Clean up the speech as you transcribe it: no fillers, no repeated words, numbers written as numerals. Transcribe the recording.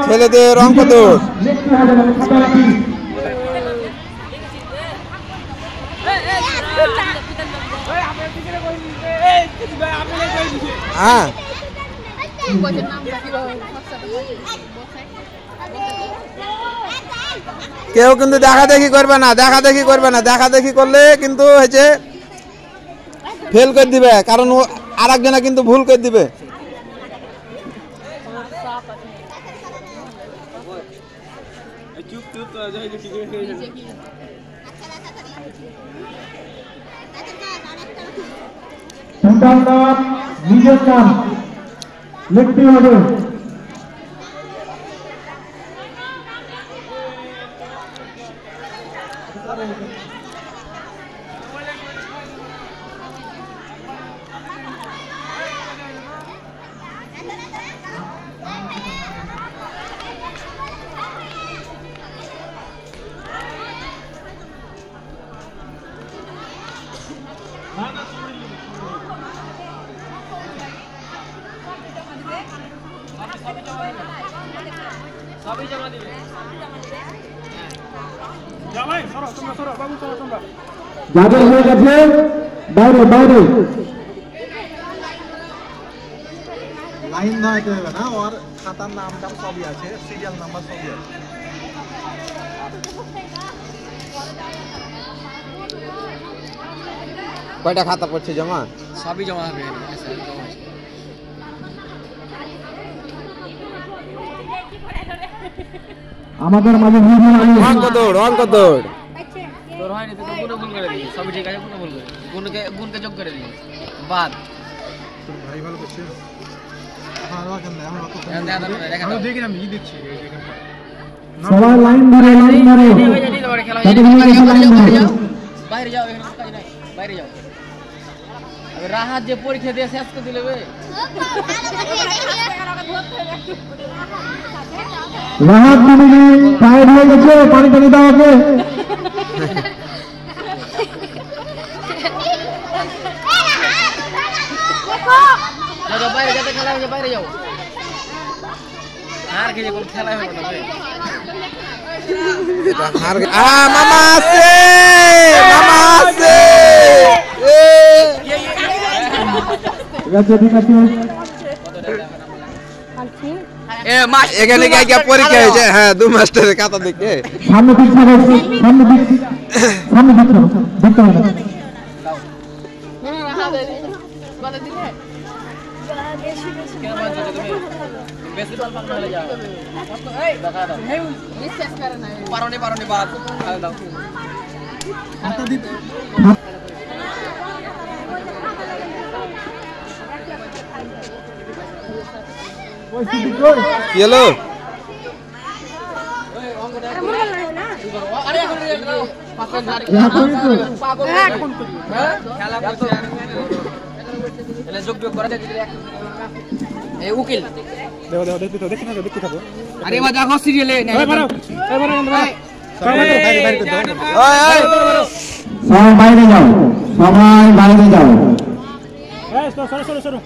ছেলেদের অঙ্ক দৌড়। হ্যাঁ কেউ কিন্তু দেখাদেখি করবে না, দেখাদেখি করবে না, দেখাদেখি করলে কিন্তু হয়েছে ফেল করে দিবে, কারণ ও আরেকজনা কিন্তু ভুল করে দিবে। নিজের নাম লিখতে হবে। যাদের হয়ে গেছে বাইরে বাইরে লাইন ধরাইতে হবে না, ওর খাতার নাম টাম সবই আছে, সিরিয়াল নাম্বার সবই আছে। কয়টা খাতা পড়ছে জমা? সবই জমা হবে। আমাদের মাঝে অঙ্ক দৌড়, অঙ্ক দৌড়। তোর হয়নি, তুই তো গুণে ভুল করে দিবি, সবই ঠিক আছে, গুণে ভুল করে গুণকে যোগ করে দিবি, বাদ। তোর ভাই ভালো করছে। হ্যাঁ রাখেন না, আমরা তো আমরা দেখি না, আমি দেখছি সবাই লাইন ধরে লাইন ধরে বাইরে যাও, এখানে কাজ নাই, বাইরে যাও। রাহাত যে পরীক্ষা দিয়ে শেষ করে দিলে রাহাত দিদি টায়ার্ড হয়ে গেছে, পানি টানি দাও ওকে। বাইরে যাতে খেলা হয়েছে, বাইরে যাও। আর কি যে কোন খেলা হবে না ভাই। মামা আছে, মামা আছে। এখানে পরীক্ষা হয়েছে। হ্যাঁ, 2 মাস্টারের খাতা দেখে সামনে দিক সামনে দিক সামনে দিক দেখতে হবে। পারনি বাদ দাও। কি হলো? উকিল আরে এবার দেখো সিরিয়ালে সবাই বাইরে যাও, সবাই বাইরে যাও। সরো